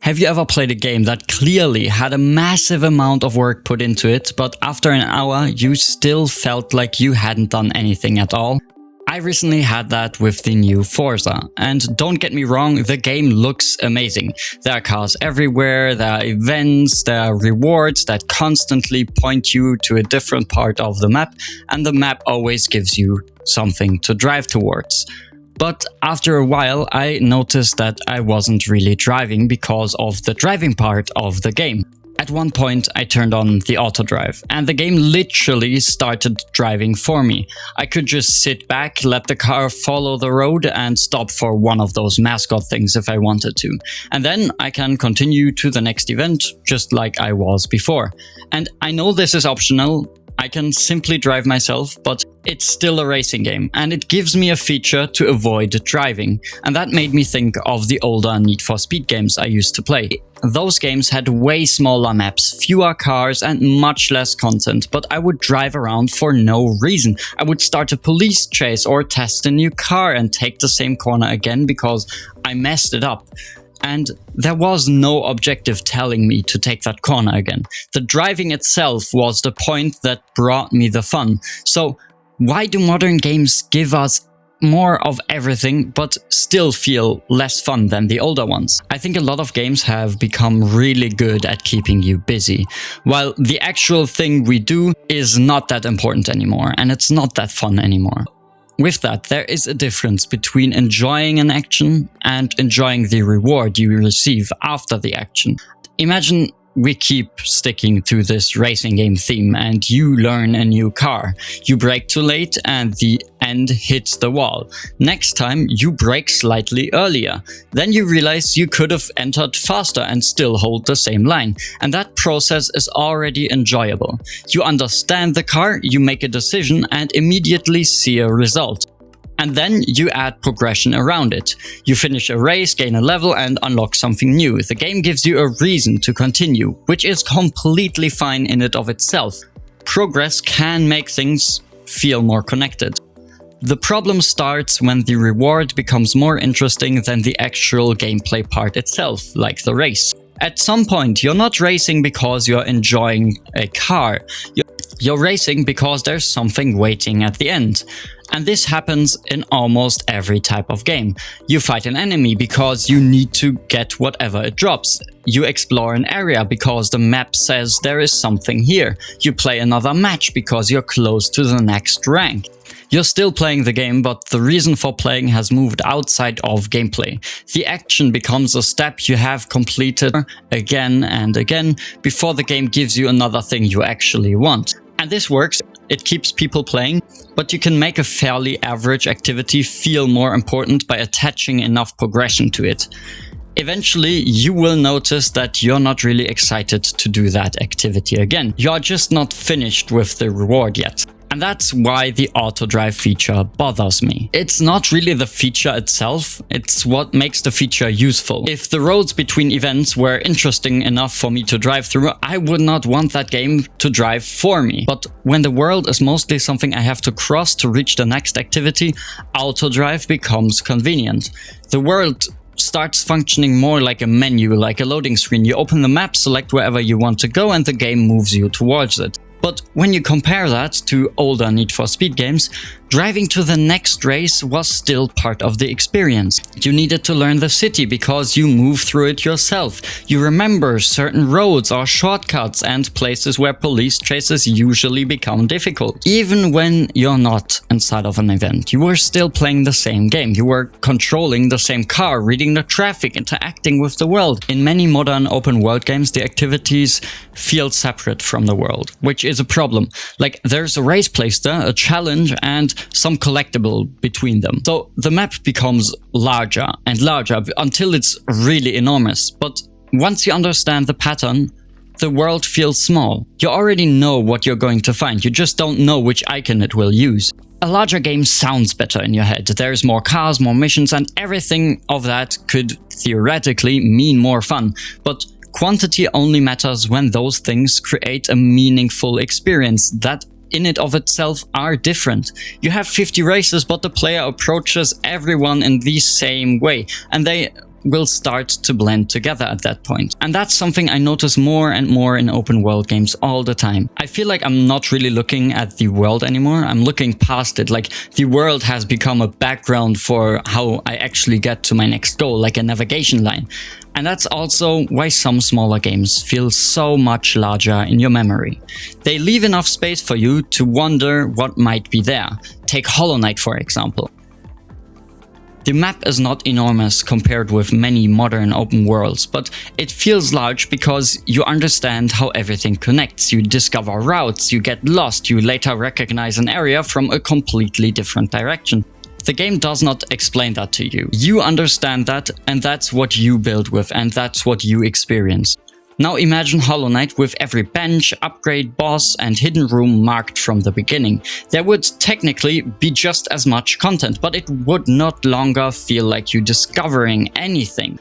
Have you ever played a game that clearly had a massive amount of work put into it, but after an hour you still felt like you hadn't done anything at all? I recently had that with the new Forza, and don't get me wrong, the game looks amazing. There are cars everywhere, there are events, there are rewards that constantly point you to a different part of the map, and the map always gives you something to drive towards. But after a while, I noticed that I wasn't really driving because of the driving part of the game. At one point, I turned on the auto drive, and the game literally started driving for me. I could just sit back, let the car follow the road, and stop for one of those mascot things if I wanted to. And then I can continue to the next event, just like I was before. And I know this is optional. I can simply drive myself, but it's still a racing game, and it gives me a feature to avoid driving. And that made me think of the older Need for Speed games I used to play. Those games had way smaller maps, fewer cars, and much less content, but I would drive around for no reason. I would start a police chase or test a new car and take the same corner again because I messed it up. And there was no objective telling me to take that corner again. The driving itself was the point that brought me the fun. So why do modern games give us more of everything but still feel less fun than the older ones? I think a lot of games have become really good at keeping you busy, while the actual thing we do is not that important anymore, and it's not that fun anymore. With that, there is a difference between enjoying an action and enjoying the reward you receive after the action. Imagine we keep sticking to this racing game theme and you learn a new car. You brake too late and the end hits the wall. Next time you brake slightly earlier. Then you realize you could have entered faster and still hold the same line. And that process is already enjoyable. You understand the car, you make a decision and immediately see a result. And then you add progression around it. You finish a race, gain a level, and unlock something new. The game gives you a reason to continue, which is completely fine in and of itself. Progress can make things feel more connected. The problem starts when the reward becomes more interesting than the actual gameplay part itself, like the race. At some point, you're not racing because you're enjoying a car. You're racing because there's something waiting at the end. And this happens in almost every type of game. You fight an enemy because you need to get whatever it drops. You explore an area because the map says there is something here. You play another match because you're close to the next rank. You're still playing the game, but the reason for playing has moved outside of gameplay. The action becomes a step you have completed again and again before the game gives you another thing you actually want. And this works. It keeps people playing, but you can make a fairly average activity feel more important by attaching enough progression to it. Eventually, you will notice that you're not really excited to do that activity again. You're just not finished with the reward yet. And that's why the auto drive feature bothers me. It's not really the feature itself, it's what makes the feature useful. If the roads between events were interesting enough for me to drive through, I would not want that game to drive for me. But when the world is mostly something I have to cross to reach the next activity, auto drive becomes convenient. The world starts functioning more like a menu, like a loading screen. You open the map, select wherever you want to go, and the game moves you towards it. But when you compare that to older Need for Speed games, driving to the next race was still part of the experience. You needed to learn the city because you move through it yourself. You remember certain roads or shortcuts and places where police chases usually become difficult. Even when you're not inside of an event, you were still playing the same game. You were controlling the same car, reading the traffic, interacting with the world. In many modern open world games, the activities feel separate from the world, which is a problem. Like, there's a race placed there, a challenge, and some collectible between them. So the map becomes larger and larger until it's really enormous. But once you understand the pattern, the world feels small. You already know what you're going to find. You just don't know which icon it will use. A larger game sounds better in your head. There's more cars, more missions, and everything of that could theoretically mean more fun. But quantity only matters when those things create a meaningful experience that in and of itself are different. You have 50 races, but the player approaches everyone in the same way, and they will start to blend together at that point. And that's something I notice more and more in open world games all the time. I feel like I'm not really looking at the world anymore. I'm looking past it, like the world has become a background for how I actually get to my next goal, like a navigation line. And that's also why some smaller games feel so much larger in your memory. They leave enough space for you to wonder what might be there. Take Hollow Knight, for example. The map is not enormous compared with many modern open worlds, but it feels large because you understand how everything connects. You discover routes, you get lost, you later recognize an area from a completely different direction. The game does not explain that to you. You understand that, and that's what you build with, and that's what you experience. Now imagine Hollow Knight with every bench, upgrade, boss, and hidden room marked from the beginning. There would technically be just as much content, but it would not longer feel like you discovering anything.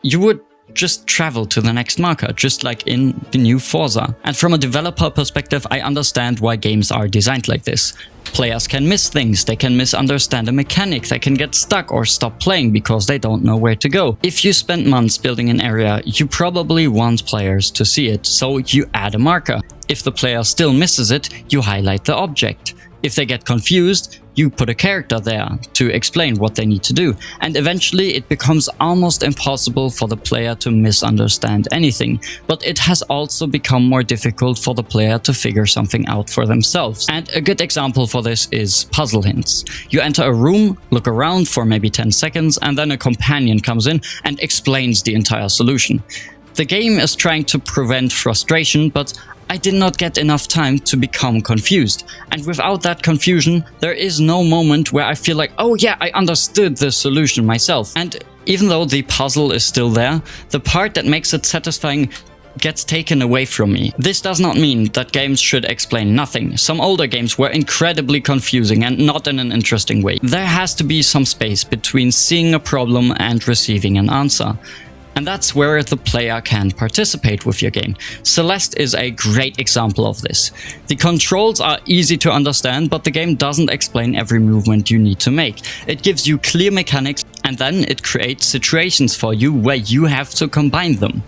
You would just travel to the next marker, just like in the new Forza. And from a developer perspective, I understand why games are designed like this. Players can miss things, they can misunderstand a mechanic, they can get stuck or stop playing because they don't know where to go. If you spend months building an area, you probably want players to see it, so you add a marker. If the player still misses it, you highlight the object. If they get confused, you put a character there to explain what they need to do, and eventually it becomes almost impossible for the player to misunderstand anything, but it has also become more difficult for the player to figure something out for themselves. And a good example for this is puzzle hints. You enter a room, look around for maybe 10 seconds, and then a companion comes in and explains the entire solution. The game is trying to prevent frustration, but I did not get enough time to become confused. And without that confusion, there is no moment where I feel like, oh yeah, I understood the solution myself. And even though the puzzle is still there, the part that makes it satisfying gets taken away from me. This does not mean that games should explain nothing. Some older games were incredibly confusing and not in an interesting way. There has to be some space between seeing a problem and receiving an answer. And that's where the player can participate with your game. Celeste is a great example of this. The controls are easy to understand, but the game doesn't explain every movement you need to make. It gives you clear mechanics, and then it creates situations for you where you have to combine them.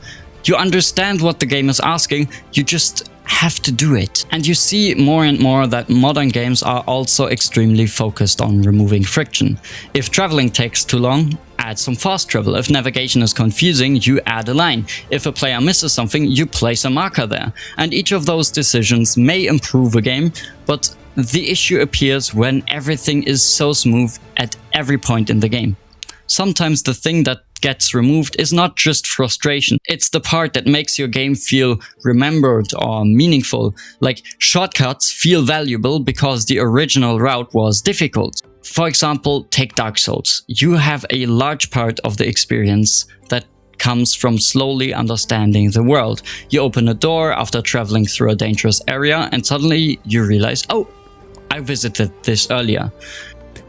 You understand what the game is asking, you just have to do it. And you see more and more that modern games are also extremely focused on removing friction. If traveling takes too long, add some fast travel. If navigation is confusing, you add a line. If a player misses something, you place a marker there. And each of those decisions may improve a game, but the issue appears when everything is so smooth at every point in the game. Sometimes the thing that gets removed is not just frustration, it's the part that makes your game feel remembered or meaningful. Like, shortcuts feel valuable because the original route was difficult. For example, take Dark Souls. You have a large part of the experience that comes from slowly understanding the world. You open a door after traveling through a dangerous area and suddenly you realize, oh, I visited this earlier.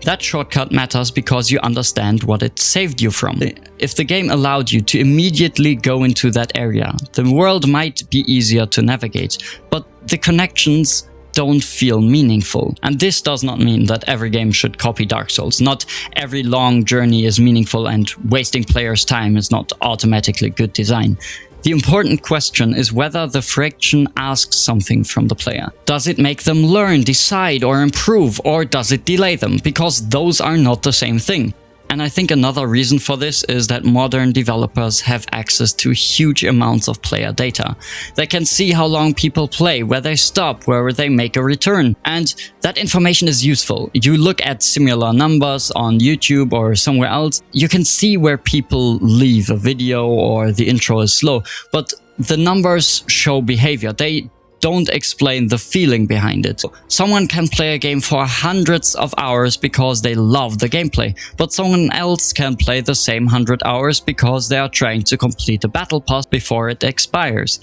That shortcut matters because you understand what it saved you from. If the game allowed you to immediately go into that area, the world might be easier to navigate, but the connections don't feel meaningful. And this does not mean that every game should copy Dark Souls. Not every long journey is meaningful, and wasting players' time is not automatically good design. The important question is whether the friction asks something from the player. Does it make them learn, decide, or improve, or does it delay them? Because those are not the same thing. And I think another reason for this is that modern developers have access to huge amounts of player data. They can see how long people play, where they stop, where they make a return. And that information is useful. You look at similar numbers on YouTube or somewhere else, you can see where people leave a video or the intro is slow. But the numbers show behavior. They don't explain the feeling behind it. Someone can play a game for hundreds of hours because they love the gameplay, but someone else can play the same 100 hours because they are trying to complete a battle pass before it expires.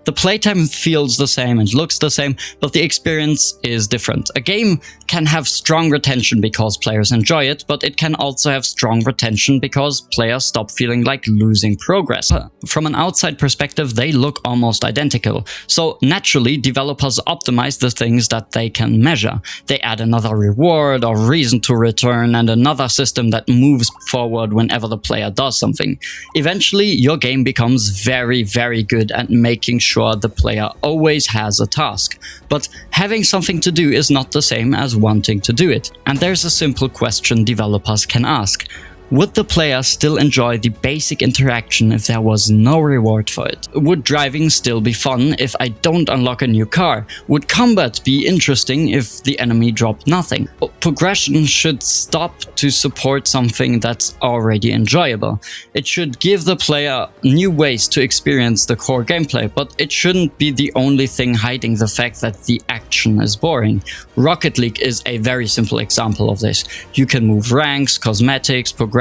The playtime feels the same and looks the same, but the experience is different. A game can have strong retention because players enjoy it, but it can also have strong retention because players stop feeling like losing progress. From an outside perspective, they look almost identical. So naturally, developers optimize the things that they can measure. They add another reward or reason to return and another system that moves forward whenever the player does something. Eventually, your game becomes very, very good at making sure the player always has a task. But having something to do is not the same as wanting to do it. And there's a simple question developers can ask. Would the player still enjoy the basic interaction if there was no reward for it? Would driving still be fun if I don't unlock a new car? Would combat be interesting if the enemy dropped nothing? Progression should stop to support something that's already enjoyable. It should give the player new ways to experience the core gameplay, but it shouldn't be the only thing hiding the fact that the action is boring. Rocket League is a very simple example of this. You can move ranks, cosmetics, progression,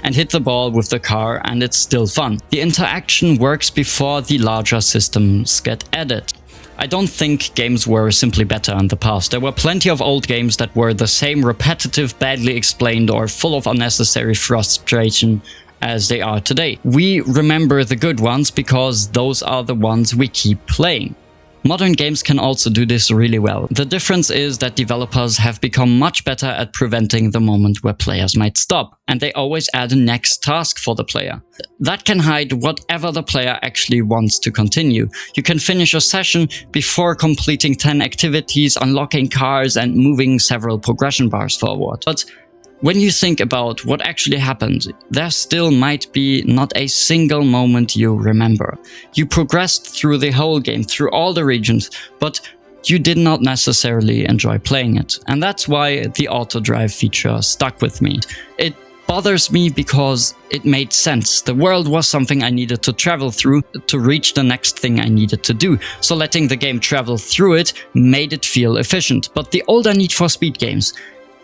and hit the ball with the car, and it's still fun. The interaction works before the larger systems get added. I don't think games were simply better in the past. There were plenty of old games that were the same repetitive, badly explained, or full of unnecessary frustration as they are today. We remember the good ones because those are the ones we keep playing. Modern games can also do this really well. The difference is that developers have become much better at preventing the moment where players might stop, and they always add a next task for the player. That can hide whatever the player actually wants to continue. You can finish a session before completing 10 activities, unlocking cars, and moving several progression bars forward. But when you think about what actually happened, there still might be not a single moment you remember. You progressed through the whole game, through all the regions, but you did not necessarily enjoy playing it. And that's why the auto drive feature stuck with me. It bothers me because it made sense. The world was something I needed to travel through to reach the next thing I needed to do. So letting the game travel through it made it feel efficient. But the older Need for Speed games,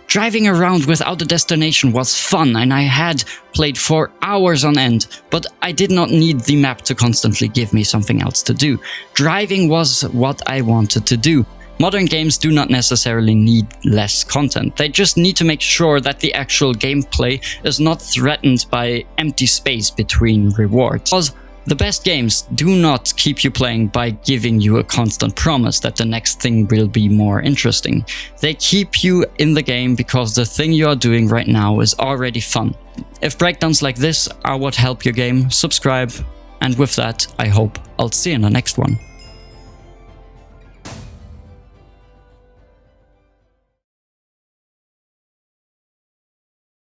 driving around without a destination was fun, and I had played for hours on end, but I did not need the map to constantly give me something else to do. Driving was what I wanted to do. Modern games do not necessarily need less content. They just need to make sure that the actual gameplay is not threatened by empty space between rewards. Because the best games do not keep you playing by giving you a constant promise that the next thing will be more interesting. They keep you in the game because the thing you are doing right now is already fun. If breakdowns like this are what help your game, subscribe. And with that, I hope I'll see you in the next one.